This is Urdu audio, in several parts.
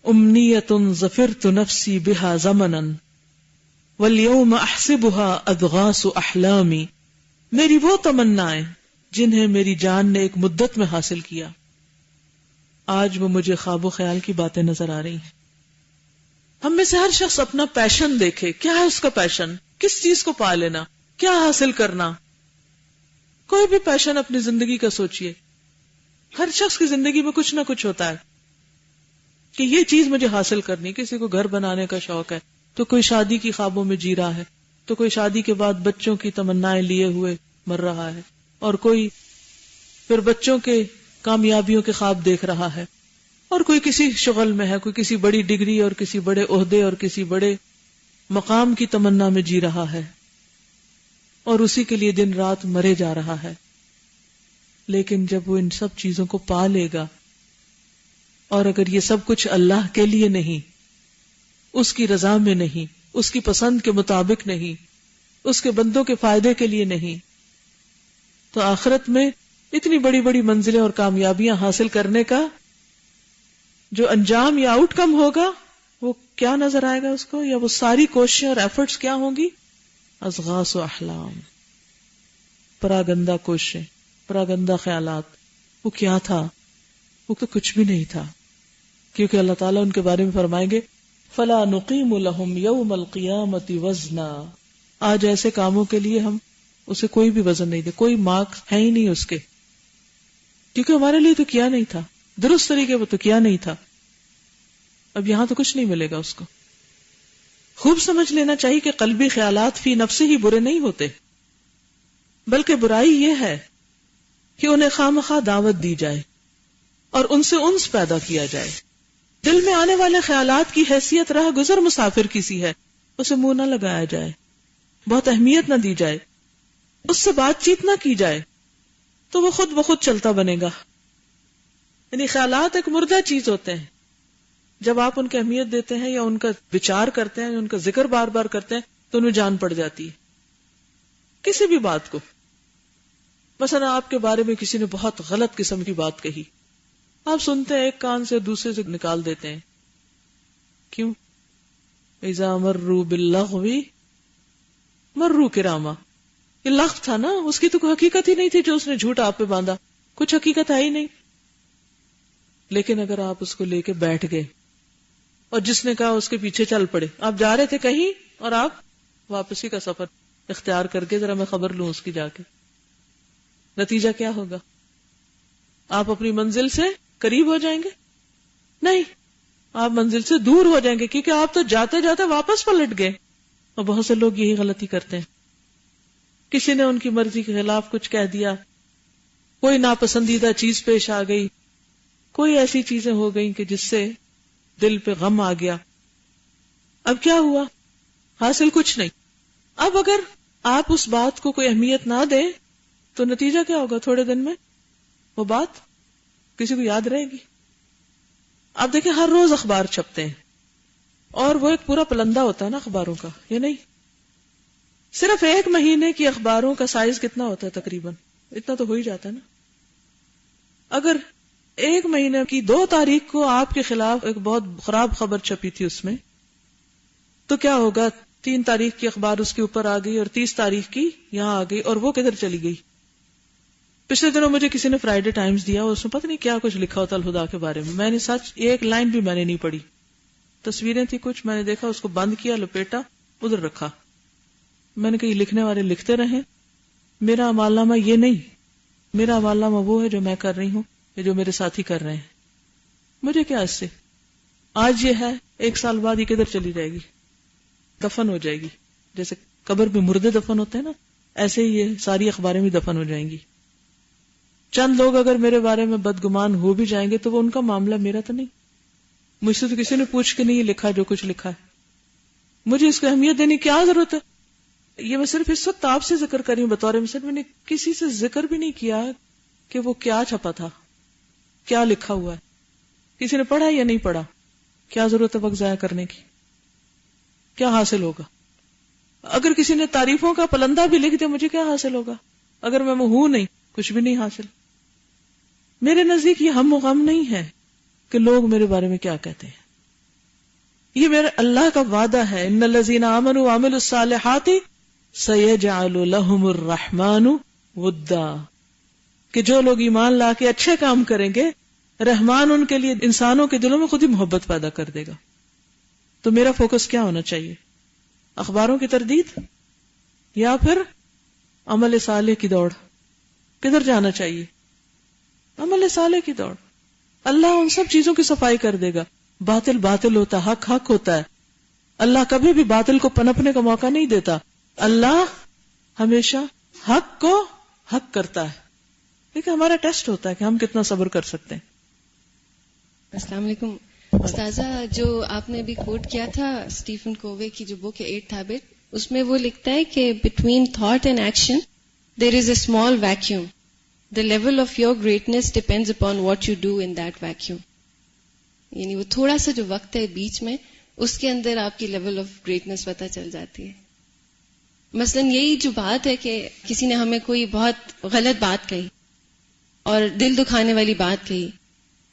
امنیۃ ظفرت نفسی بہا زمنا والیوم احسبها اضغاث احلامی، میری وہ تمنائیں جنہیں میری جان نے ایک مدت میں حاصل کیا، آج وہ مجھے خواب و خیال کی باتیں نظر آ رہی ہیں۔ ہم میں سے ہر شخص اپنا پیشن دیکھے، کیا ہے اس کا پیشن، کس چیز کو پا لینا، کیا حاصل کرنا۔ کوئی بھی پیشن اپنی زندگی کا سوچئے، ہر شخص کی زندگی میں کچھ نہ کچھ ہوتا ہے کہ یہ چیز مجھے حاصل کرنی۔ کسی کو گھر بنانے کا شوق ہے تو کوئی شادی کی خوابوں میں جی رہا ہے، تو کوئی شادی کے بعد بچوں کی تمنائیں لیے ہوئے مر رہا ہے، اور کوئی پھر بچوں کے کامیابیوں کے خواب دیکھ رہا ہے، اور کوئی کسی شغل میں ہے، کوئی کسی بڑی ڈگری اور کسی بڑے عہدے اور کسی بڑے مقام کی تمنا میں جی رہا ہے، اور اسی کے لیے دن رات مرے جا رہا ہے۔ لیکن جب وہ ان سب چیزوں کو پا لے گا، اور اگر یہ سب کچھ اللہ کے لیے نہیں، اس کی رضا میں نہیں، اس کی پسند کے مطابق نہیں، اس کے بندوں کے فائدے کے لیے نہیں، تو آخرت میں اتنی بڑی بڑی منزلیں اور کامیابیاں حاصل کرنے کا جو انجام یا آؤٹ کم ہوگا وہ کیا نظر آئے گا اس کو، یا وہ ساری کوششیں اور ایفرٹس کیا ہوں گی؟ اضغاث و احلام، پراگندہ کوششیں، پراگندہ خیالات۔ وہ کیا تھا؟ وہ تو کچھ بھی نہیں تھا، کیونکہ اللہ تعالیٰ ان کے بارے میں فرمائیں گے فَلَا نُقِيمُ لَهُمْ يَوْمَ الْقِيَامَةِ وَزْنًا، آج ایسے کاموں کے لیے ہم اسے کوئی بھی وزن نہیں دے، کوئی مارک ہے ہی نہیں اس کے، کیونکہ ہمارے لیے تو کیا نہیں تھا، درست طریقے وہ تو کیا نہیں تھا۔ اب یہاں تو کچھ نہیں ملے گا اس کو۔ خوب سمجھ لینا چاہیے کہ قلبی خیالات فی نفس ہی برے نہیں ہوتے، بلکہ برائی یہ ہے کہ انہیں خواہ دعوت دی جائے اور ان سے انس پیدا کیا جائے۔ دل میں آنے والے خیالات کی حیثیت راہ گزر مسافر کی سی ہے، اسے منہ نہ لگایا جائے، بہت اہمیت نہ دی جائے، اس سے بات چیت نہ کی جائے، تو وہ خود بخود چلتا بنے گا۔ یعنی خیالات ایک مردہ چیز ہوتے ہیں، جب آپ ان کی اہمیت دیتے ہیں یا ان کا وچار کرتے ہیں یا ان کا ذکر بار بار کرتے ہیں تو انہیں جان پڑ جاتی ہے کسی بھی بات کو۔ مثلا آپ کے بارے میں کسی نے بہت غلط قسم کی بات کہی، آپ سنتے ہیں ایک کان سے دوسرے سے نکال دیتے ہیں، کیوں؟ اذا مروا باللغو مروا کراما، یہ لغو تھا نا، اس کی تو کوئی حقیقت ہی نہیں تھی جو اس نے جھوٹ آپ پہ باندھا، کچھ حقیقت ہے ہی نہیں۔ لیکن اگر آپ اس کو لے کے بیٹھ گئے اور جس نے کہا اس کے پیچھے چل پڑے، آپ جا رہے تھے کہیں اور آپ واپسی کا سفر اختیار کر کے ذرا میں خبر لوں اس کی جا کے، نتیجہ کیا ہوگا؟ آپ اپنی منزل سے قریب ہو جائیں گے؟ نہیں، آپ منزل سے دور ہو جائیں گے، کیونکہ آپ تو جاتے جاتے واپس پلٹ گئے۔ اور بہت سے لوگ یہی غلطی کرتے ہیں، کسی نے ان کی مرضی کے خلاف کچھ کہہ دیا، کوئی ناپسندیدہ چیز پیش آ گئی، کوئی ایسی چیزیں ہو گئیں کہ جس سے دل پہ غم آ گیا، اب کیا ہوا؟ حاصل کچھ نہیں۔ اب اگر آپ اس بات کو کوئی اہمیت نہ دیں تو نتیجہ کیا ہوگا؟ تھوڑے دن میں وہ بات کسی کو یاد رہے گی؟ آپ دیکھیں ہر روز اخبار چھپتے ہیں، اور وہ ایک پورا پلندہ ہوتا ہے نا اخباروں کا، یہ نہیں؟ صرف ایک مہینے کی اخباروں کا سائز کتنا ہوتا ہے؟ تقریباً اتنا تو ہو ہی جاتا ہے نا۔ اگر ایک مہینے کی 2 تاریخ کو آپ کے خلاف ایک بہت خراب خبر چھپی تھی اس میں، تو کیا ہوگا؟ 3 تاریخ کی اخبار اس کے اوپر آ گئی اور 30 تاریخ کی یہاں آ گئی، اور وہ کدھر چلی گئی؟ پچھلے دنوں مجھے کسی نے فرائیڈے ٹائمز دیا، اس میں پتہ نہیں کیا کچھ لکھا ہوتا الہدا کے بارے میں نے سچ ایک لائن بھی میں نے نہیں پڑھی، تصویریں تھی کچھ، میں نے دیکھا، اس کو بند کیا، لپیٹا، ادھر رکھا۔ میں نے کہا یہ لکھنے والے لکھتے رہیں، میرا عمالنامہ یہ نہیں، میرا عمالنامہ وہ ہے جو میں کر رہی ہوں یا جو میرے ساتھی کر رہے ہیں، مجھے کیا اس سے؟ آج یہ ہے، 1 سال بعد یہ کدھر چلی جائے گی؟ دفن ہو جائے گی، جیسے قبر میں مردے دفن ہوتے ہیں نا، ایسے ہی یہ ساری اخباریں بھی دفن ہو جائیں گی۔ چند لوگ اگر میرے بارے میں بدگمان ہو بھی جائیں گے تو وہ ان کا معاملہ، میرا تو نہیں، مجھ سے تو کسی نے پوچھ کے نہیں لکھا جو کچھ لکھا ہے، مجھے اس کو اہمیت دینے کی کیا ضرورت ہے؟ یہ میں صرف اس وقت آپ سے ذکر کر رہی ہوں بطور مثال، میں نے کسی سے ذکر بھی نہیں کیا کہ وہ کیا چھپا تھا، کیا لکھا ہوا ہے، کسی نے پڑھا یا نہیں پڑھا، کیا ضرورت ہے وقت ضائع کرنے کی؟ کیا حاصل ہوگا؟ اگر کسی نے تعریفوں کا پلندہ بھی لکھ دیا، مجھے کیا حاصل ہوگا؟ اگر میں ہوں نہیں، کچھ بھی نہیں حاصل۔ میرے نزدیک یہ ہم و غم نہیں ہے کہ لوگ میرے بارے میں کیا کہتے ہیں، یہ میرے اللہ کا وعدہ ہے، ان الذین آمنوا وعملوا الصالحات سیجعل لهم الرحمن ودا، کہ جو لوگ ایمان لا کے اچھے کام کریں گے رحمان ان کے لیے انسانوں کے دلوں میں خود ہی محبت پیدا کر دے گا. تو میرا فوکس کیا ہونا چاہیے؟ اخباروں کی تردید یا پھر عمل صالح کی دوڑ؟ کدھر جانا چاہیے؟ عمل صالح کی دوڑ. اللہ ان سب چیزوں کی صفائی کر دے گا. باطل باطل ہوتا ہے، حق حق ہوتا ہے. اللہ کبھی بھی باطل کو پنپنے کا موقع نہیں دیتا. اللہ ہمیشہ حق کو حق کرتا ہے. لیکن ہمارا ٹیسٹ ہوتا ہے کہ ہم کتنا صبر کر سکتے ہیں. السلام علیکم استاذہ. جو آپ نے ابھی کوٹ کیا تھا اسٹیفن کووے کی جو بک ہے 8 ہیبٹ، اس میں وہ لکھتا ہے کہ between thought and action there is a small vacuum. The level of your greatness depends upon what you do in that vacuum. یعنی وہ تھوڑا سا جو وقت ہے بیچ میں، اس کے اندر آپ کی لیول آف گریٹنس پتہ چل جاتی ہے. مثلا یہی جو بات ہے کہ کسی نے ہمیں کوئی بہت غلط بات کہی اور دل دکھانے والی بات کہی،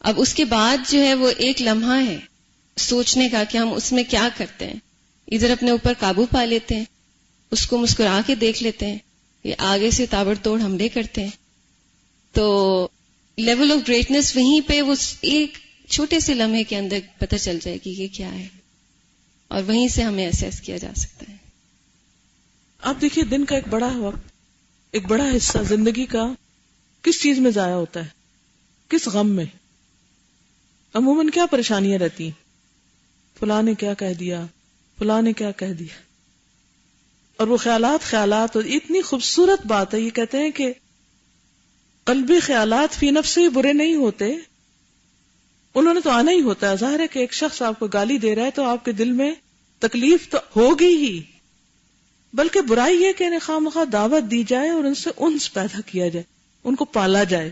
اب اس کے بعد جو ہے وہ ایک لمحہ ہے سوچنے کا کہ ہم اس میں کیا کرتے ہیں. ادھر اپنے اوپر قابو پا لیتے ہیں، اس کو مسکرا کے دیکھ لیتے ہیں، یا آگے سے تابڑ توڑ حملے کرتے ہیں. تو لیول آف گریٹنس وہیں پہ وہ ایک چھوٹے سے لمحے کے اندر پتہ چل جائے گی کہ کیا ہے، اور وہیں سے ہمیں اسیس کیا جا سکتا ہے. آپ دیکھیے دن کا ایک بڑا وقت، ایک بڑا حصہ زندگی کا کس چیز میں ضائع ہوتا ہے؟ کس غم میں؟ عموماً کیا پریشانیاں رہتی ہیں؟ فلاں نے کیا کہہ دیا، فلاں نے کیا کہہ دیا. اور وہ خیالات اور اتنی خوبصورت بات ہے، یہ کہتے ہیں کہ قلبی خیالات فی نفس سے برے نہیں ہوتے، انہوں نے تو آنا ہی ہوتا ہے. ظاہر ہے کہ ایک شخص آپ کو گالی دے رہا ہے تو آپ کے دل میں تکلیف تو ہوگی ہی، بلکہ برائی یہ کہ انہیں خواہ مخواہ دعوت دی جائے اور ان سے انس پیدا کیا جائے، ان کو پالا جائے.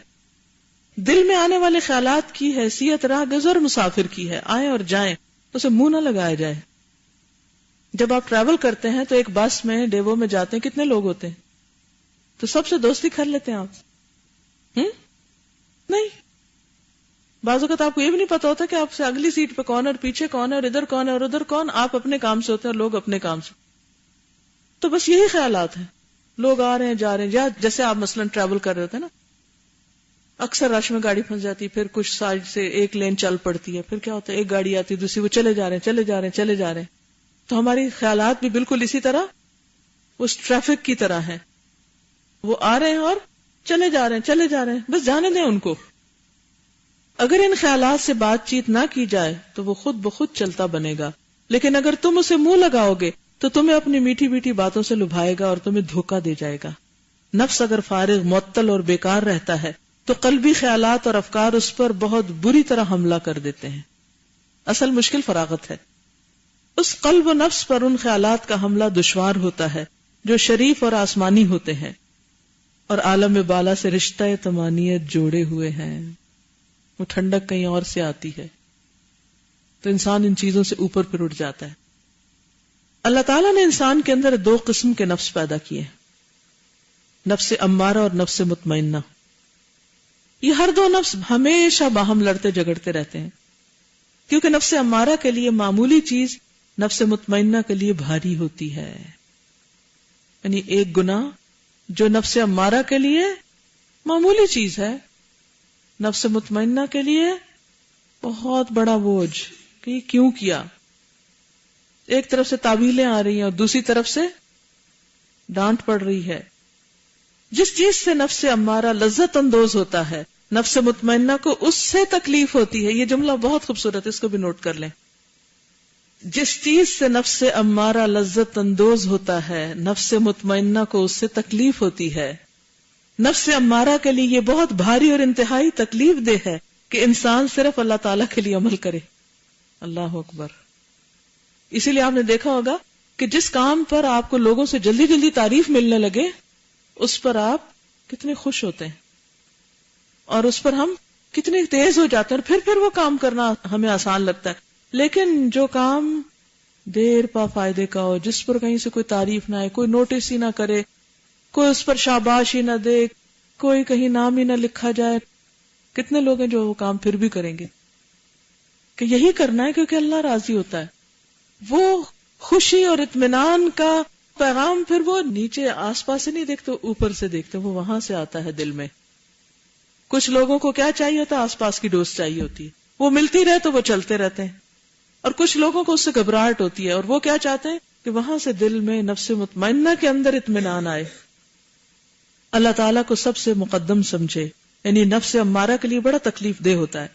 دل میں آنے والے خیالات کی حیثیت راہ گزر مسافر کی ہے، آئیں اور جائیں، اسے منہ نہ لگایا جائے. جب آپ ٹریول کرتے ہیں تو ایک بس میں ڈیوو میں جاتے ہیں، کتنے لوگ ہوتے ہیں؟ تو سب سے دوستی کر لیتے ہیں آپ؟ نہیں. بعض اوقات آپ کو یہ بھی نہیں پتا ہوتا کہ آپ سے اگلی سیٹ پہ کون ہے اور پیچھے کون ہے اور ادھر کون ہے اور ادھر کون. آپ اپنے کام سے ہوتے ہیں اور لوگ اپنے کام سے. تو بس یہی خیالات ہیں، لوگ آ رہے ہیں جا رہے ہیں. یا جیسے آپ مثلا ٹریول کر رہے ہوتے ہیں نا، اکثر رش میں گاڑی پھنس جاتی ہے، پھر کچھ سائڈ سے ایک لین چل پڑتی ہے، پھر کیا ہوتا ہے ایک گاڑی آتی ہے دوسری، وہ چلے جا رہے ہیں. تو ہماری خیالات بھی بالکل اسی طرح اس ٹریفک کی طرح ہیں، وہ آ رہے ہیں اور چلے جا رہے ہیں، بس جانے دیں ان کو. اگر ان خیالات سے بات چیت نہ کی جائے تو وہ خود بخود چلتا بنے گا، لیکن اگر تم اسے منہ لگاؤ گے تو تمہیں اپنی میٹھی میٹھی باتوں سے لبھائے گا اور تمہیں دھوکہ دے جائے گا. نفس اگر فارغ، معطل اور بیکار رہتا ہے تو قلبی خیالات اور افکار اس پر بہت بری طرح حملہ کر دیتے ہیں. اصل مشکل فراغت ہے. اس قلب و نفس پر ان خیالات کا حملہ دشوار ہوتا ہے جو شریف اور آسمانی ہوتے ہیں اور عالم بالا سے رشتہ تمانیت جوڑے ہوئے ہیں. وہ ٹھنڈک کہیں اور سے آتی ہے تو انسان ان چیزوں سے اوپر پھر اٹھ جاتا ہے. اللہ تعالیٰ نے انسان کے اندر 2 قسم کے نفس پیدا کیے، نفس امارہ اور نفس مطمئنہ. یہ ہر 2 نفس ہمیشہ باہم لڑتے جھگڑتے رہتے ہیں، کیونکہ نفس امارہ کے لیے معمولی چیز نفس مطمئنہ کے لیے بھاری ہوتی ہے. یعنی ایک گناہ جو نفس امارہ کے لیے معمولی چیز ہے، نفس مطمئنہ کے لیے بہت بڑا بوجھ کہ یہ کیوں کیا. ایک طرف سے تعویلیں آ رہی ہیں اور دوسری طرف سے ڈانٹ پڑ رہی ہے. جس چیز سے نفس امارہ لذت اندوز ہوتا ہے، نفس مطمئنہ کو اس سے تکلیف ہوتی ہے. یہ جملہ بہت خوبصورت ہے، اس کو بھی نوٹ کر لیں. جس چیز سے نفس امارہ لذت اندوز ہوتا ہے، نفس مطمئنہ کو اس سے تکلیف ہوتی ہے. نفس امارہ کے لیے یہ بہت بھاری اور انتہائی تکلیف دہ ہے کہ انسان صرف اللہ تعالیٰ کے لیے عمل کرے. اللہ اکبر. اسی لیے آپ نے دیکھا ہوگا کہ جس کام پر آپ کو لوگوں سے جلدی جلدی تعریف ملنے لگے اس پر آپ کتنے خوش ہوتے ہیں اور اس پر ہم کتنے تیز ہو جاتے ہیں اور پھر وہ کام کرنا ہمیں آسان لگتا ہے. لیکن جو کام دیر پا فائدے کا ہو، جس پر کہیں سے کوئی تعریف نہ آئے، کوئی نوٹس ہی نہ کرے، کوئی اس پر شاباش ہی نہ دے، کوئی کہیں نام ہی نہ لکھا جائے، کتنے لوگ ہیں جو وہ کام پھر بھی کریں گے کہ یہی کرنا ہے کیونکہ اللہ راضی ہوتا ہے. وہ خوشی اور اطمینان کا پیغام پھر وہ نیچے آس پاس سے نہیں دیکھتے، اوپر سے دیکھتے، وہ وہاں سے آتا ہے دل میں. کچھ لوگوں کو کیا چاہیے ہوتا ہے؟ آس پاس کی ڈوز چاہیے ہوتی ہے، وہ ملتی رہے تو وہ چلتے رہتے ہیں. اور کچھ لوگوں کو اس سے گھبراہٹ ہوتی ہے، اور وہ کیا چاہتے ہیں کہ وہاں سے دل میں نفس مطمئنہ کے اندر اطمینان آئے. اللہ تعالیٰ کو سب سے مقدم سمجھے، یعنی نفس امارہ کے لیے بڑا تکلیف دہ ہوتا ہے،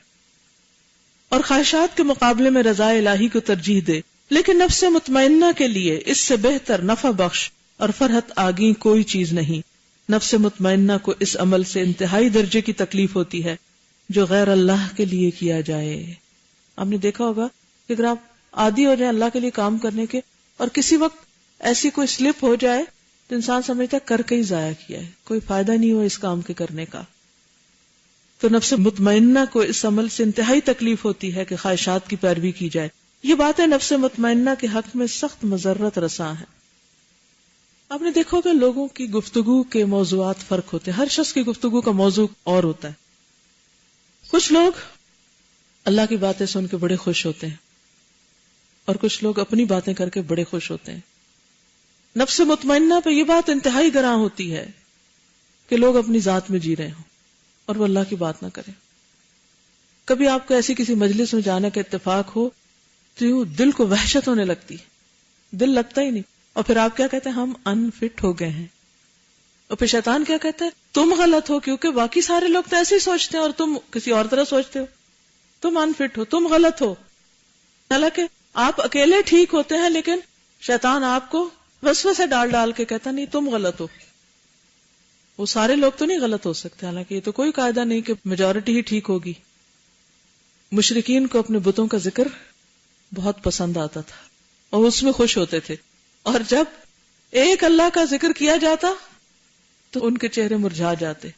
اور خواہشات کے مقابلے میں رضا الہی کو ترجیح دے. لیکن نفس مطمئنہ کے لیے اس سے بہتر نفع بخش اور فرحت آگیں کوئی چیز نہیں. نفس مطمئنہ کو اس عمل سے انتہائی درجے کی تکلیف ہوتی ہے جو غیر اللہ کے لیے کیا جائے. آپ نے دیکھا ہوگا کہ اگر آپ عادی ہو جائیں اللہ کے لیے کام کرنے کے، اور کسی وقت ایسی کوئی سلپ ہو جائے تو انسان سمجھتا ہے کر کے ہی ضائع کیا ہے، کوئی فائدہ نہیں ہوا اس کام کے کرنے کا. تو نفس مطمئنہ کو اس عمل سے انتہائی تکلیف ہوتی ہے کہ خواہشات کی پیروی کی جائے. یہ باتیں نفس مطمئنہ کے حق میں سخت مضرت رساں ہیں. آپ نے دیکھو کہ لوگوں کی گفتگو کے موضوعات فرق ہوتے ہیں، ہر شخص کی گفتگو کا موضوع اور ہوتا ہے. کچھ لوگ اللہ کی باتیں سن کے بڑے خوش ہوتے ہیں، اور کچھ لوگ اپنی باتیں کر کے بڑے خوش ہوتے ہیں. نفس مطمئنہ پہ یہ بات انتہائی گراں ہوتی ہے کہ لوگ اپنی ذات میں جی رہے ہوں اور وہ اللہ کی بات نہ کریں. کبھی آپ کو ایسی کسی مجلس میں جانے کا اتفاق ہو تو یوں دل کو وحشت ہونے لگتی، دل لگتا ہی نہیں، اور پھر آپ کیا کہتے ہیں؟ ہم انفٹ ہو گئے ہیں. اور پھر شیطان کیا کہتا ہے؟ تم غلط ہو، کیونکہ باقی سارے لوگ تو ایسے ہی سوچتے ہیں اور تم کسی اور طرح سوچتے ہو، تم انفٹ ہو، تم غلط ہو. حالانکہ آپ اکیلے ٹھیک ہوتے ہیں، لیکن شیطان آپ کو وسوسے ڈال ڈال کے کہتا نہیں تم غلط ہو. وہ سارے لوگ تو نہیں غلط ہو سکتے، حالانکہ یہ تو کوئی قاعدہ نہیں کہ میجورٹی ہی ٹھیک ہوگی. مشرکین کو اپنے بتوں کا ذکر بہت پسند آتا تھا اور اس میں خوش ہوتے تھے، اور جب ایک اللہ کا ذکر کیا جاتا تو ان کے چہرے مرجھا جاتے،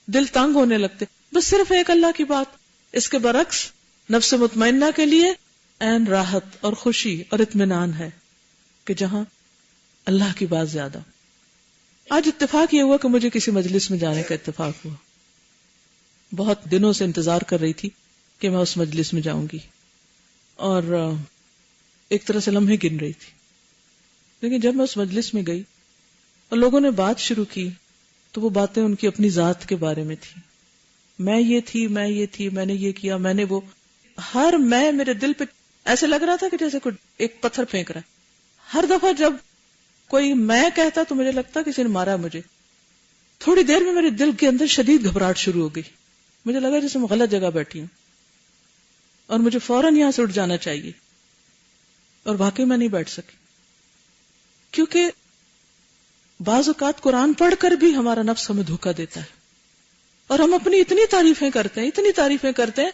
دل تنگ ہونے لگتے، بس صرف ایک اللہ کی بات. اس کے برعکس نفس مطمئنہ کے لیے عین راحت اور خوشی اور اطمینان ہے کہ جہاں اللہ کی بات زیادہ. آج اتفاق یہ ہوا کہ مجھے کسی مجلس میں جانے کا اتفاق ہوا. بہت دنوں سے انتظار کر رہی تھی کہ میں اس مجلس میں جاؤں گی، اور ایک طرح سے لمحے گن رہی تھی. لیکن جب میں اس مجلس میں گئی اور لوگوں نے بات شروع کی تو وہ باتیں ان کی اپنی ذات کے بارے میں تھی. میں یہ تھی، میں یہ تھی، میں نے یہ کیا، میں نے وہ. ہر میں میرے دل پہ ایسے لگ رہا تھا کہ جیسے کوئی ایک پتھر پھینک رہا ہے. ہر دفعہ جب کوئی میں کہتا تو مجھے لگتا کسی نے مارا مجھے. تھوڑی دیر میں میرے دل کے اندر شدید گھبراہٹ شروع ہو گئی. مجھے لگا جیسے میں غلط جگہ بیٹھی ہوں اور مجھے فوراً یہاں سے اٹھ جانا چاہیے، اور واقعی میں نہیں بیٹھ سکی. کیونکہ بعض اوقات قرآن پڑھ کر بھی ہمارا نفس ہمیں دھوکہ دیتا ہے، اور ہم اپنی اتنی تعریفیں کرتے ہیں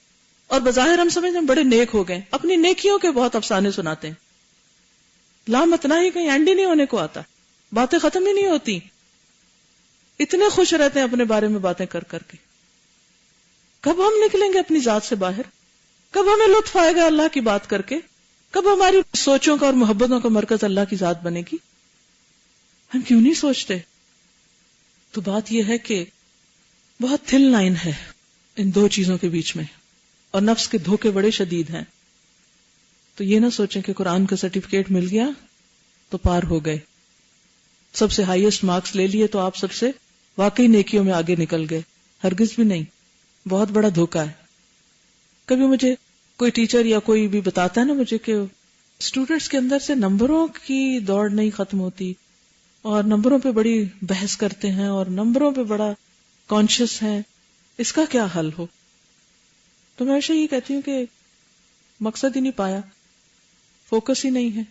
اور بظاہر ہم سمجھتے ہیں بڑے نیک ہو گئے، اپنی نیکیوں کے بہت افسانے سناتے ہیں. لامتنا ہی کہیں اینڈ ہی نہیں ہونے کو آتا، باتیں ختم ہی نہیں ہوتی. اتنے خوش رہتے ہیں اپنے بارے میں باتیں کر کر کے. کب ہم نکلیں گے اپنی ذات سے باہر؟ کب ہمیں لطف آئے گا اللہ کی بات کر کے؟ کب ہماری سوچوں کا اور محبتوں کا مرکز اللہ کی ذات بنے گی؟ ہم کیوں نہیں سوچتے؟ تو بات یہ ہے کہ بہت تھن لائن ہے ان دو چیزوں کے بیچ میں، اور نفس کے دھوکے بڑے شدید ہیں. تو یہ نہ سوچیں کہ قرآن کا سرٹیفکیٹ مل گیا تو پار ہو گئے، سب سے ہائیسٹ مارکس لے لیے تو آپ سب سے واقعی نیکیوں میں آگے نکل گئے. ہرگز بھی نہیں. بہت بڑا دھوکہ ہے. کبھی مجھے کوئی ٹیچر یا کوئی بھی بتاتا ہے نا مجھے کہ اسٹوڈنٹس کے اندر سے نمبروں کی دوڑ نہیں ختم ہوتی، اور نمبروں پہ بڑی بحث کرتے ہیں اور نمبروں پہ بڑا کانشیس ہیں، اس کا کیا حل ہو؟ تو میں ہمیشہ یہ کہتی ہوں کہ مقصد ہی نہیں پایا، فوکس ہی نہیں ہے.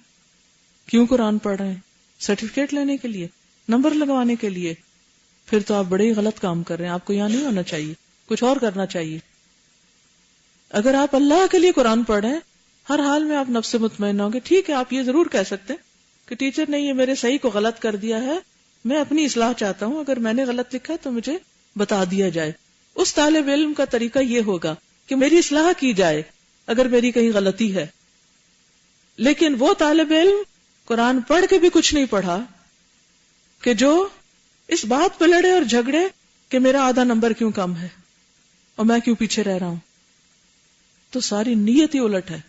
کیوں قرآن پڑھ رہے ہیں؟ سرٹیفکیٹ لینے کے لیے، نمبر لگوانے کے لیے؟ پھر تو آپ بڑے ہی غلط کام کر رہے ہیں. آپ کو یہاں نہیں ہونا چاہیے، کچھ اور کرنا چاہیے. اگر آپ اللہ کے لیے قرآن پڑھ رہے ہیں، ہر حال میں آپ نفس مطمئن ہوں گے. ٹھیک ہے، آپ یہ ضرور کہہ سکتے ہیں کہ ٹیچر نے یہ میرے صحیح کو غلط کر دیا ہے، میں اپنی اصلاح چاہتا ہوں، اگر میں نے غلط لکھا تو مجھے بتا دیا جائے. اس طالب علم کا طریقہ یہ ہوگا کہ میری اصلاح کی جائے اگر میری کہیں غلطی ہے. لیکن وہ طالب علم قرآن پڑھ کے بھی کچھ نہیں پڑھا کہ جو اس بات پہ لڑے اور جھگڑے کہ میرا آدھا نمبر کیوں کم ہے اور میں کیوں پیچھے رہ رہا ہوں. تو ساری نیت ہی الٹ ہے.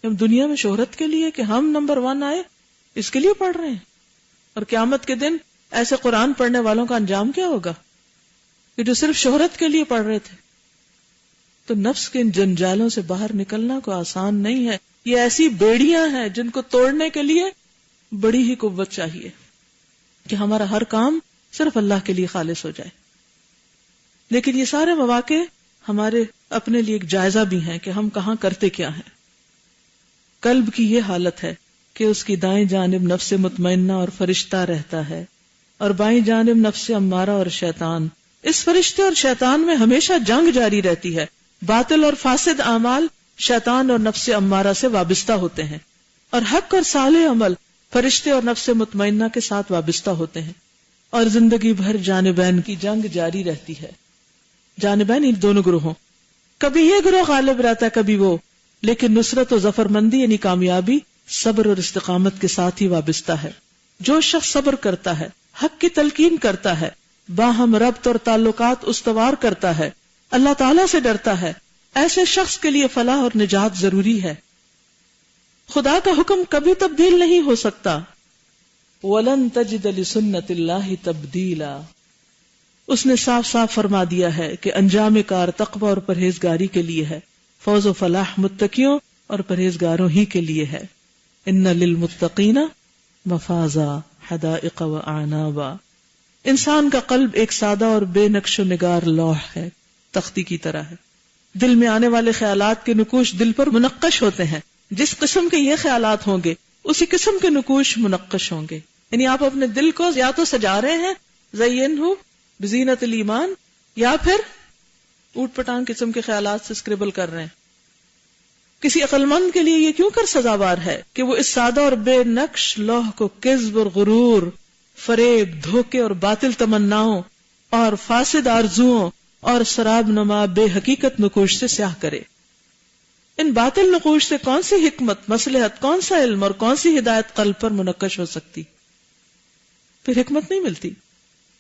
ہم دنیا میں شہرت کے لیے کہ ہم نمبر 1 آئے اس کے لیے پڑھ رہے ہیں، اور قیامت کے دن ایسے قرآن پڑھنے والوں کا انجام کیا ہوگا کہ جو صرف شہرت کے لیے پڑھ رہے تھے. تو نفس کے ان جنجالوں سے باہر نکلنا کوئی آسان نہیں ہے. یہ ایسی بیڑیاں ہیں جن کو توڑنے کے لیے بڑی ہی قوت چاہیے کہ ہمارا ہر کام صرف اللہ کے لیے خالص ہو جائے. لیکن یہ سارے مواقع ہمارے اپنے لیے ایک جائزہ بھی ہیں کہ ہم کہاں کرتے کیا ہیں. قلب کی یہ حالت ہے کہ اس کی دائیں جانب نفس مطمئنہ اور فرشتہ رہتا ہے، اور بائیں جانب نفس امارہ اور شیطان. اس فرشتے اور شیطان میں ہمیشہ جنگ جاری رہتی ہے. باطل اور فاسد اعمال شیطان اور نفس امارہ سے وابستہ ہوتے ہیں، اور حق اور صالح عمل فرشتے اور نفس مطمئنہ کے ساتھ وابستہ ہوتے ہیں، اور زندگی بھر جانبین کی جنگ جاری رہتی ہے. جانبین ان دونوں گروہوں، کبھی یہ گروہ غالب رہتا ہے کبھی وہ، لیکن نصرت و ظفر مندی یعنی کامیابی صبر اور استقامت کے ساتھ ہی وابستہ ہے. جو شخص صبر کرتا ہے، حق کی تلقین کرتا ہے، باہم ربط اور تعلقات استوار کرتا ہے، اللہ تعالیٰ سے ڈرتا ہے، ایسے شخص کے لیے فلاح اور نجات ضروری ہے. خدا کا حکم کبھی تبدیل نہیں ہو سکتا. وَلَن تَجِدَ لِسُنَّتِ اللَّهِ تَبْدِيلًا. اس نے صاف صاف فرما دیا ہے کہ انجام کار تقوی اور پرہیزگاری کے لیے ہے، فوز و فلاح متقیوں اور پرہیزگاروں ہی کے لیے ہے. ان للمتقین مفازا حدائق و اعنابا. انسان کا قلب ایک سادہ اور بے نقش و نگار لوح ہے، تختی کی طرح ہے. دل میں آنے والے خیالات کے نقوش دل پر منقش ہوتے ہیں. جس قسم کے یہ خیالات ہوں گے اسی قسم کے نقوش منقش ہوں گے. یعنی آپ اپنے دل کو یا تو سجا رہے ہیں زینہ بزینت الایمان، یا پھر اوٹ پٹانگ قسم کے خیالات سے اسکریبل کر رہے ہیں. کسی عقل مند کے لیے یہ کیوں کر سزاوار ہے کہ وہ اس سادہ اور بے نقش لوح کو کذب اور غرور، فریب، دھوکے اور باطل تمناؤں اور فاسد آرزوؤں اور سراب نما بے حقیقت نقوش سے سیاہ کرے. ان باطل نقوش سے کون سی حکمت، مصلحت، کون سا علم اور کون سی ہدایت قلب پر منقش ہو سکتی؟ پھر حکمت نہیں ملتی.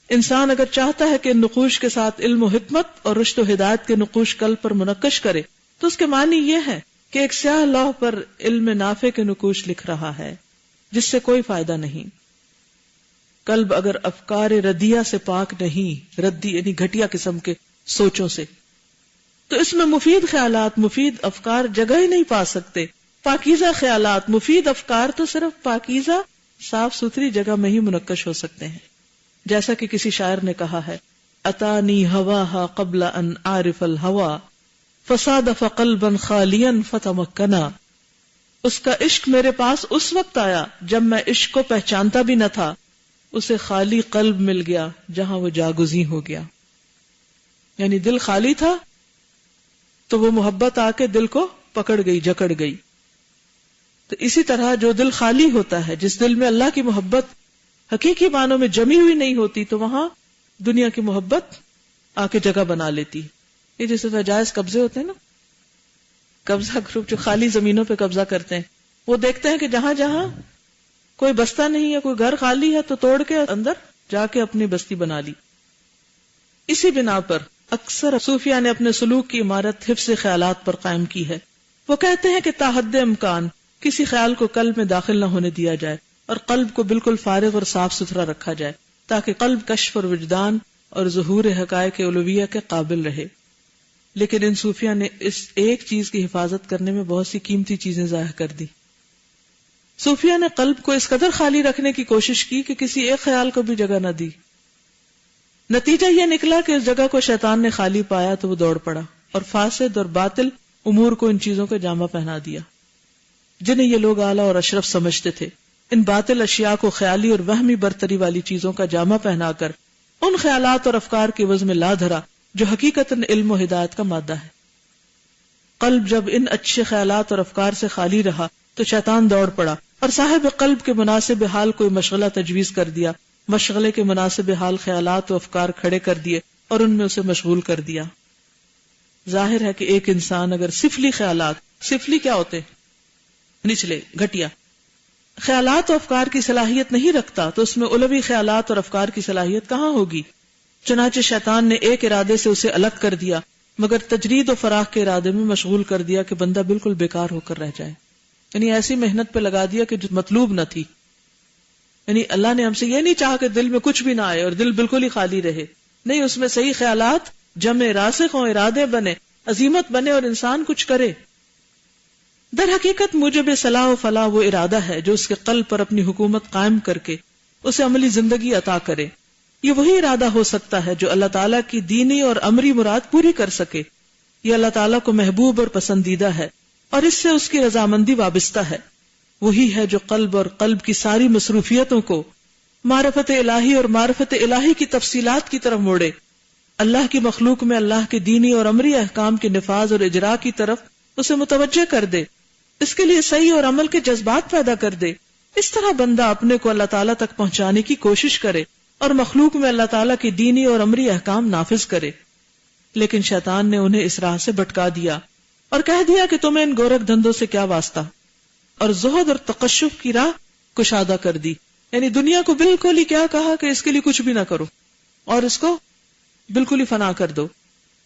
انسان اگر چاہتا ہے کہ ان نقوش کے ساتھ علم و حکمت اور رشد و ہدایت کے نقوش قلب پر منقش کرے تو اس کے معنی یہ ہے کہ ایک سیاہ لوح پر علم نافع کے نقوش لکھ رہا ہے جس سے کوئی فائدہ نہیں. قلب اگر افکار ردیہ سے پاک نہیں، ردی یعنی گھٹیا قسم کے سوچوں سے، تو اس میں مفید خیالات، مفید افکار جگہ ہی نہیں پا سکتے. پاکیزہ خیالات، مفید افکار تو صرف پاکیزہ صاف ستھری جگہ میں ہی منقش ہو سکتے ہیں. جیسا کہ کسی شاعر نے کہا ہے، اتانی ہواہا قبل ان عارف الہوا فصادف قلبا خالیا فتمکنا. اس کا عشق میرے پاس اس وقت آیا جب میں عشق کو پہچانتا بھی نہ تھا، اسے خالی قلب مل گیا جہاں وہ جاگزیں ہو گیا. یعنی دل خالی تھا تو وہ محبت آ کے دل کو پکڑ گئی، جکڑ گئی. تو اسی طرح جو دل خالی ہوتا ہے، جس دل میں اللہ کی محبت حقیقی معنوں میں جمی ہوئی نہیں ہوتی، تو وہاں دنیا کی محبت آ کے جگہ بنا لیتی. یہ جیسے ناجائز قبضے ہوتے ہیں نا، قبضہ گروپ جو خالی زمینوں پہ قبضہ کرتے ہیں، وہ دیکھتے ہیں کہ جہاں جہاں کوئی بستہ نہیں ہے، کوئی گھر خالی ہے، تو توڑ کے اندر جا کے اپنی بستی بنا لی. اسی بنا پر اکثر صوفیاء نے اپنے سلوک کی عمارت حفظ خیالات پر قائم کی ہے. وہ کہتے ہیں کہ تا حد امکان کسی خیال کو قلب میں داخل نہ ہونے دیا جائے اور قلب کو بالکل فارغ اور صاف ستھرا رکھا جائے تاکہ قلب کشف اور وجدان اور ظہور حقائق الوہیہ کے قابل رہے. لیکن ان صوفیاء نے اس ایک چیز کی حفاظت کرنے میں بہت سی قیمتی چیزیں ضائع کر دی. صوفیاء نے قلب کو اس قدر خالی رکھنے کی کوشش کی کہ کسی ایک خیال کو بھی جگہ نہ دی. نتیجہ یہ نکلا کہ اس جگہ کو شیطان نے خالی پایا تو وہ دوڑ پڑا اور فاسد اور باطل امور کو ان چیزوں کا جامہ پہنا دیا جنہیں یہ لوگ اعلیٰ اور اشرف سمجھتے تھے. ان باطل اشیاء کو خیالی اور وہمی برتری والی چیزوں کا جامہ پہنا کر ان خیالات اور افکار کے عوض میں لا دھرا جو حقیقتاً علم و ہدایت کا مادہ ہے. قلب جب ان اچھے خیالات اور افکار سے خالی رہا تو شیطان دوڑ پڑا اور صاحب قلب کے مناسب حال کوئی مشغلہ تجویز کر دیا. مشغلے کے مناسب حال خیالات و افکار کھڑے کر دیے اور ان میں اسے مشغول کر دیا. ظاہر ہے کہ ایک انسان اگر سفلی خیالات، سفلی کیا ہوتے؟ نچلے، گھٹیا خیالات و افکار کی صلاحیت نہیں رکھتا تو اس میں علوی خیالات اور افکار کی صلاحیت کہاں ہوگی؟ چنانچہ شیطان نے ایک ارادے سے اسے الگ کر دیا مگر تجرید و فراخ کے ارادے میں مشغول کر دیا کہ بندہ بالکل بیکار ہو کر رہ جائے. یعنی ایسی محنت پہ لگا دیا کہ جو مطلوب نہ تھی. یعنی اللہ نے ہم سے یہ نہیں چاہا کہ دل میں کچھ بھی نہ آئے اور دل بالکل ہی خالی رہے. نہیں، اس میں صحیح خیالات جمع راسخ ہوں، ارادے بنے، عزیمت بنے اور انسان کچھ کرے. در حقیقت موجب صلاح و فلاح وہ ارادہ ہے جو اس کے قلب پر اپنی حکومت قائم کر کے اسے عملی زندگی عطا کرے. یہ وہی ارادہ ہو سکتا ہے جو اللہ تعالیٰ کی دینی اور امری مراد پوری کر سکے. یہ اللہ تعالیٰ کو محبوب اور پسندیدہ ہے اور اس سے اس کی رضامندی وابستہ ہے. وہی ہے جو قلب اور قلب کی ساری مصروفیتوں کو معرفت الہی اور معرفت الہی کی تفصیلات کی طرف موڑے. اللہ کی مخلوق میں اللہ کے دینی اور امری احکام کے نفاذ اور اجرا کی طرف اسے متوجہ کر دے، اس کے لیے صحیح اور عمل کے جذبات پیدا کر دے. اس طرح بندہ اپنے کو اللہ تعالیٰ تک پہنچانے کی کوشش کرے اور مخلوق میں اللہ تعالیٰ کی دینی اور امری احکام نافذ کرے. لیکن شیطان نے انہیں اس راہ سے بھٹکا دیا اور کہہ دیا کہ تمہیں ان گورکھ دھندوں سے کیا واسطہ، اور زہد اور تقشف کی راہ کشادہ کر دی. یعنی دنیا کو بالکل ہی کیا کہا کہ اس کے لیے کچھ بھی نہ کرو اور اس کو بالکل ہی فنا کر دو.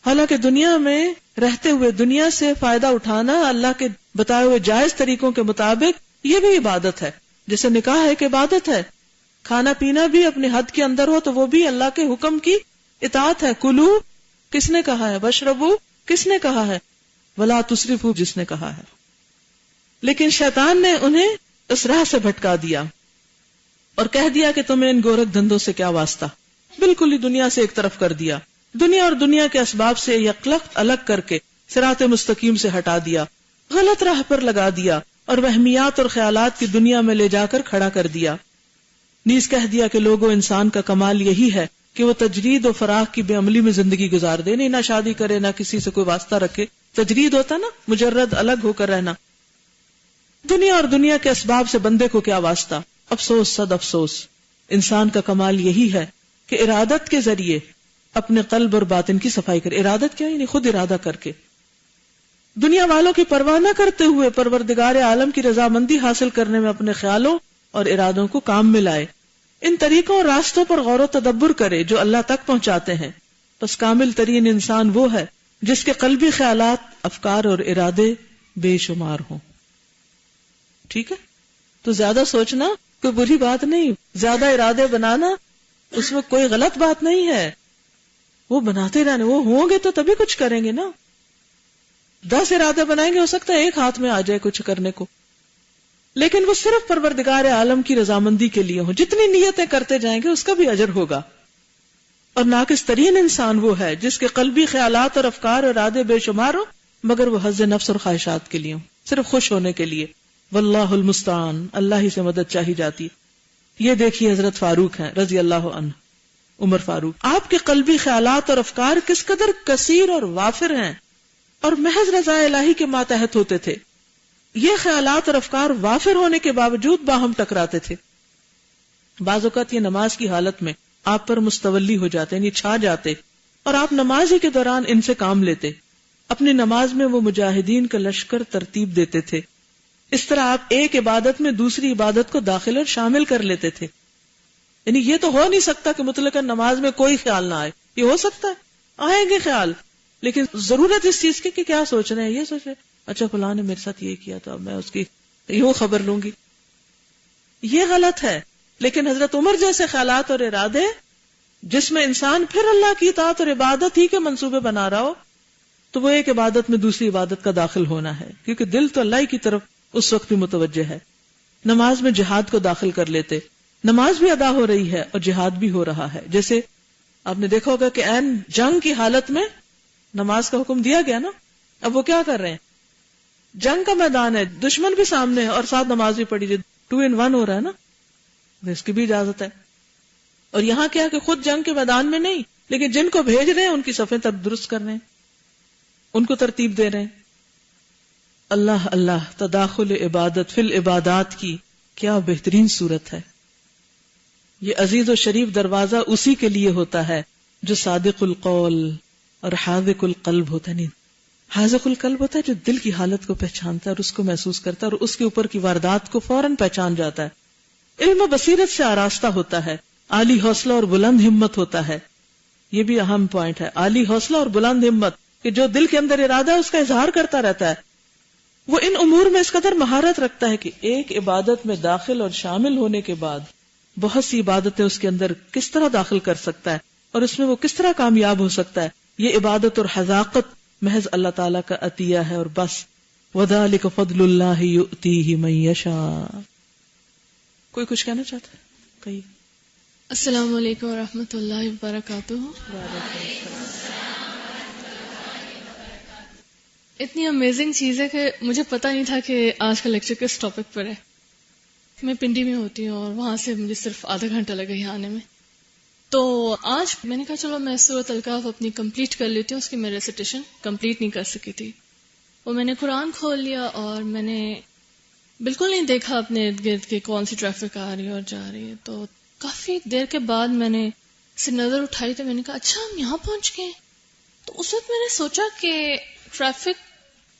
حالانکہ دنیا میں رہتے ہوئے دنیا سے فائدہ اٹھانا اللہ کے بتائے ہوئے جائز طریقوں کے مطابق یہ بھی عبادت ہے. جیسے نکاح ایک عبادت ہے، کھانا پینا بھی اپنے حد کے اندر ہو تو وہ بھی اللہ کے حکم کی اطاعت ہے. کلو کس نے کہا ہے، واشربو کس نے کہا ہے، ولا تسرفو جس نے کہا ہے. لیکن شیطان نے انہیں اس راہ سے بھٹکا دیا اور کہہ دیا کہ تمہیں ان گورکھ دھندوں سے کیا واسطہ. بالکل ہی دنیا سے ایک طرف کر دیا، دنیا اور دنیا کے اسباب سے یکلخت الگ کر کے صراط مستقیم سے ہٹا دیا، غلط راہ پر لگا دیا اور وہمیات اور خیالات کی دنیا میں لے جا کر کھڑا کر دیا. نیز کہہ دیا کہ لوگوں انسان کا کمال یہی ہے کہ وہ تجرید و فراق کی بے عملی میں زندگی گزار دے. نہیں، نہ شادی کرے، نہ کسی سے کوئی واسطہ رکھے. تجرید ہوتا نا مجرد الگ ہو کر رہنا. دنیا اور دنیا کے اسباب سے بندے کو کیا واسطہ. افسوس صد افسوس، انسان کا کمال یہی ہے کہ ارادت کے ذریعے اپنے قلب اور باطن کی صفائی کرے. ارادت کیا؟ یعنی خود ارادہ کر کے دنیا والوں کی پرواہ نہ کرتے ہوئے پروردگار عالم کی رضامندی حاصل کرنے میں اپنے خیالوں اور ارادوں کو کام میں لائے. ان طریقوں اور راستوں پر غور و تدبر کرے جو اللہ تک پہنچاتے ہیں. بس کامل ترین انسان وہ ہے جس کے قلبی خیالات، افکار اور ارادے بے شمار ہوں. ٹھیک ہے؟ تو زیادہ سوچنا کوئی بری بات نہیں، زیادہ ارادے بنانا اس میں کوئی غلط بات نہیں ہے. وہ بناتے رہنے، وہ ہوں گے تو تبھی کچھ کریں گے نا. 10 ارادے بنائیں گے، ہو سکتا ہے ایک ہاتھ میں آ جائے کچھ کرنے کو، لیکن وہ صرف پروردگار عالم کی رضامندی کے لیے ہوں. جتنی نیتیں کرتے جائیں گے اس کا بھی اجر ہوگا. اور ناقص ترین انسان وہ ہے جس کے قلبی خیالات اور افکار اور ارادے بے شمار ہوں مگر وہ حظ نفس اور خواہشات کے لیے ہوں، صرف خوش ہونے کے لیے. واللہ المستعان، اللہ ہی سے مدد چاہی جاتی. یہ دیکھیے حضرت فاروق ہیں رضی اللہ عنہ، عمر فاروق. آپ کے قلبی خیالات اور افکار کس قدر کثیر اور وافر ہیں اور محض رضا الہی کے ماتحت ہوتے تھے. یہ خیالات اور افکار وافر ہونے کے باوجود باہم ٹکراتے تھے. بعض اوقات یہ نماز کی حالت میں آپ پر مستولی ہو جاتے، یعنی چھا جاتے، اور آپ نماز ہی کے دوران ان سے کام لیتے. اپنی نماز میں وہ مجاہدین کا لشکر ترتیب دیتے تھے. اس طرح آپ ایک عبادت میں دوسری عبادت کو داخل اور شامل کر لیتے تھے. یعنی یہ تو ہو نہیں سکتا کہ مطلقاً نماز میں کوئی خیال نہ آئے. یہ ہو سکتا ہے، آئیں گے خیال، لیکن ضرورت اس چیز کی کہ کیا سوچ رہے ہیں. یہ سوچ رہے اچھا فلاں نے میرے ساتھ یہ کیا تھا، میں اس کی یوں خبر لوں گی. یہ غلط ہے. لیکن حضرت عمر جیسے خیالات اور ارادے جس میں انسان پھر اللہ کی اطاعت اور عبادت ہی کے منصوبے بنا رہا ہو، تو وہ ایک عبادت میں دوسری عبادت کا داخل ہونا ہے، کیونکہ دل تو اللہ کی طرف اس وقت بھی متوجہ ہے. نماز میں جہاد کو داخل کر لیتے. نماز بھی ادا ہو رہی ہے اور جہاد بھی ہو رہا ہے. جیسے آپ نے دیکھا ہوگا کہ عین جنگ کی حالت میں نماز کا حکم دیا گیا نا. اب وہ کیا کر رہے ہیں؟ جنگ کا میدان ہے، دشمن بھی سامنے ہے اور ساتھ نماز بھی پڑھی، 2 in 1 ہو رہا ہے نا. اس کی بھی اجازت ہے. اور یہاں کیا کہ خود جنگ کے میدان میں نہیں، لیکن جن کو بھیج رہے ہیں ان کی صفیں تب درست کر رہے ہیں، ان کو ترتیب دے رہے ہیں. اللہ اللہ، تداخل عبادت فی العبادات کی کیا بہترین صورت ہے. یہ عزیز و شریف دروازہ اسی کے لیے ہوتا ہے جو صادق القول اور حاذق القلب ہوتا ہے. نہیں، حاذق القلب ہوتا ہے جو دل کی حالت کو پہچانتا ہے اور اس کو محسوس کرتا ہے اور اس کے اوپر کی واردات کو فوراً پہچان جاتا ہے. علم و بصیرت سے آراستہ ہوتا ہے، عالی حوصلہ اور بلند ہمت ہوتا ہے. یہ بھی اہم پوائنٹ ہے، عالی حوصلہ اور بلند ہمت، کہ جو دل کے اندر ارادہ ہے اس کا اظہار کرتا رہتا ہے. وہ ان امور میں اس قدر مہارت رکھتا ہے کہ ایک عبادت میں داخل اور شامل ہونے کے بعد بہت سی عبادتیں اس کے اندر کس طرح داخل کر سکتا ہے اور اس میں وہ کس طرح کامیاب ہو سکتا ہے. یہ عبادت اور حذاقت محض اللہ تعالیٰ کا عطیہ ہے اور بس. وَذَلِكَ فَضْلُ اللَّهِ يُؤْتِيهِ مَن يَشَاءُ. کوئی کچھ کہنا چاہتا ہے؟ کہیے. السلام علیکم ورحمۃ اللہ وبرکاتہ. اتنی امیزنگ چیز ہے کہ مجھے پتا نہیں تھا کہ آج کا لیکچر کس ٹاپک پر ہے. میں پنڈی میں ہوتی ہوں اور وہاں سے مجھے صرف آدھا گھنٹہ لگا یہاں آنے میں. تو آج میں نے کہا چلو میں سورۃ الکہف اپنی کمپلیٹ کر لیتی ہوں. اس کی میں ریسیٹیشن کمپلیٹ نہیں کر سکی تھی. وہ میں نے قرآن کھول لیا اور میں نے بالکل نہیں دیکھا اپنے ارد گرد کہ کون سی ٹریفک آ رہی ہے اور جا رہی ہے. تو کافی دیر کے بعد میں نے سے نظر اٹھائی تو میں نے کہا اچھا ہم یہاں پہنچ گئے. تو اس وقت میں نے سوچا کہ ٹریفک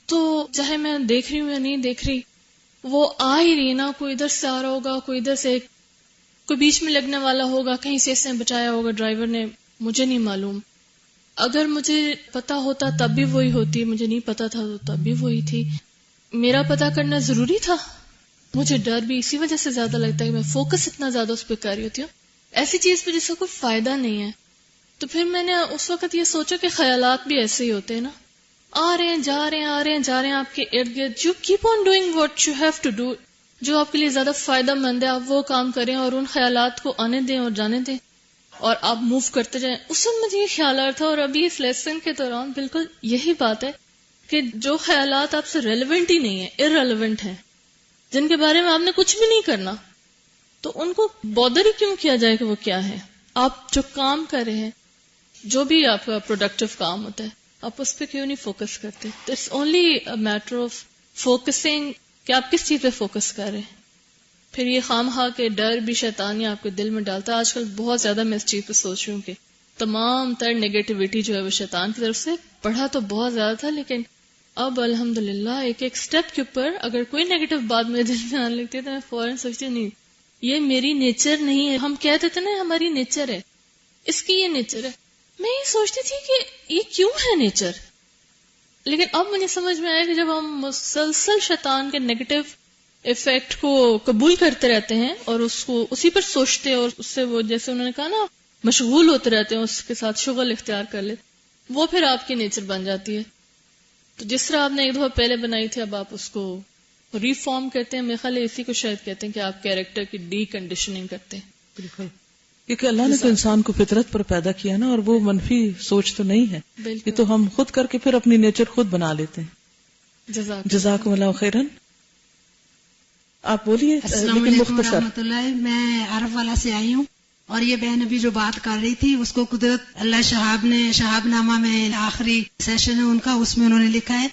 تو چاہے میں دیکھ رہی ہوں یا نہیں دیکھ رہی وہ آ ہی رہی نا. کوئی ادھر سے آ رہا ہوگا, کوئی ادھر سے, کوئی بیچ میں لگنے والا ہوگا, کہیں سے اس نے بچایا ہوگا ڈرائیور نے, مجھے نہیں معلوم. اگر مجھے پتا ہوتا تب بھی وہی ہوتی, مجھے نہیں پتا تھا تو تب بھی وہی تھی. میرا پتا کرنا ضروری تھا. مجھے ڈر بھی اسی وجہ سے زیادہ لگتا ہے کہ میں فوکس اتنا زیادہ اس پہ کر رہی ہوتی ہوں ایسی چیز پہ جس کا کوئی فائدہ نہیں ہے. تو پھر میں نے اس وقت یہ سوچا کہ خیالات بھی ایسے ہی ہوتے ہیں نا, آ رہے ہیں جا رہے ہیں, آ رہے ہیں جا رہے ہیں آپ کے ارد گرد. You keep on doing what you have to do. جو آپ کے لیے زیادہ فائدہ مند ہے آپ وہ کام کریں اور ان خیالات کو آنے دیں اور جانے دیں اور آپ موو کرتے جائیں. اس وقت مجھے یہ خیال آ رہا تھا اور ابھی اس لیسن کے دوران بالکل یہی بات ہے کہ جو خیالات آپ سے ریلیونٹ ہی نہیں ہیں, ارریلیونٹ ہیں, جن کے بارے میں آپ نے کچھ بھی نہیں کرنا, تو ان کو بودر ہی کیوں کیا جائے کہ وہ کیا ہے. آپ جو کام کر رہے ہیں, جو بھی آپ کا پروڈکٹیو کام ہوتا ہے, آپ اس پہ کیوں نہیں فوکس کرتے. It's only a matter of focusing کہ آپ کس چیز پہ فوکس کر رہے ہیں. پھر یہ خواہ کے ڈر بھی شیطان آپ کے دل میں ڈالتا ہے. آج کل بہت زیادہ میں اس چیز پہ سوچ رہی ہوں کہ تمام تر نیگیٹیوٹی جو ہے وہ شیطان کی طرف سے. پڑھا تو بہت زیادہ تھا لیکن اب الحمدللہ ایک ایک سٹیپ کے اوپر اگر کوئی نیگیٹو بات میرے دل میں آنے لگتی ہے تو میں فوراً سوچتی ہوں نہیں, یہ میری نیچر نہیں ہے. ہم کہتے تھے نا ہماری نیچر ہے, اس کی یہ نیچر ہے. میں یہ سوچتی تھی کہ یہ کیوں ہے نیچر, لیکن اب مجھے سمجھ میں آیا کہ جب ہم مسلسل شیطان کے نیگیٹو ایفیکٹ کو قبول کرتے رہتے ہیں اور اس کو اسی پر سوچتے اور اس سے وہ جیسے انہوں نے کہا نا مشغول ہوتے رہتے ہیں, اس کے ساتھ شغل اختیار کر لیتے, وہ پھر آپ کی نیچر بن جاتی ہے. تو جس طرح آپ نے ایک دفعہ پہلے بنائی تھی اب آپ اس کو ریفارم کرتے ہیں. میرے خیال ہے اسی کو شاید کہتے ہیں کہ آپ کیریکٹر کی ڈی کنڈیشننگ کرتے ہیں. بالکل, کیونکہ اللہ نے تو انسان کو فطرت پر پیدا کیا نا, اور وہ منفی سوچ تو نہیں ہے. یہ تو ہم خود کر کے پھر اپنی نیچر خود بنا لیتے ہیں. جزاکم اللہ خیرن. آپ بولیے. السلام علیکم ورحمۃ اللہ. میں عرب والا سے آئی ہوں اور یہ بہن ابھی جو بات کر رہی تھی اس کو قدرت اللہ شہاب نے شہاب نامہ میں آخری سیشن ہے ان کا, اس میں انہوں نے لکھا ہے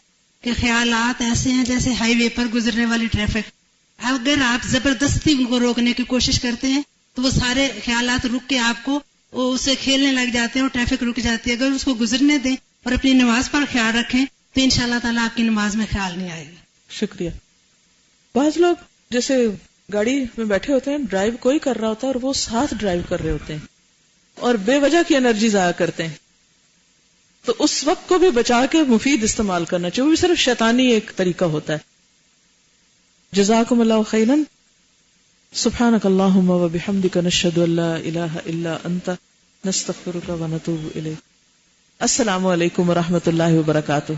کہ خیالات ایسے ہیں جیسے ہائی وے پر گزرنے والی ٹریفک. اگر آپ زبردستی ان کو روکنے کی کوشش کرتے ہیں تو وہ سارے خیالات رک کے آپ کو اسے کھیلنے لگ جاتے ہیں اور ٹریفک رک جاتی ہے. اگر اس کو گزرنے دیں اور اپنی نماز پر خیال رکھیں تو انشاءاللہ تعالیٰ آپ کی نماز میں خیال نہیں آئے گا. شکریہ. بعض لوگ جیسے گاڑی میں بیٹھے ہوتے ہیں, ڈرائیو کوئی کر رہا ہوتا ہے اور وہ ساتھ ڈرائیو کر رہے ہوتے ہیں اور بے وجہ کی انرجی ضائع کرتے ہیں. تو اس وقت کو بھی بچا کے مفید استعمال کرنا چاہیے. وہ بھی صرف شیطانی ایک طریقہ ہوتا ہے. جزاکم اللہ خیرا. سبحانک اللہم و بحمدک نشہد ان لا الہ الا انت نستغفرک و نتوب الیک. السلام علیکم و رحمۃ اللہ وبرکاتہ.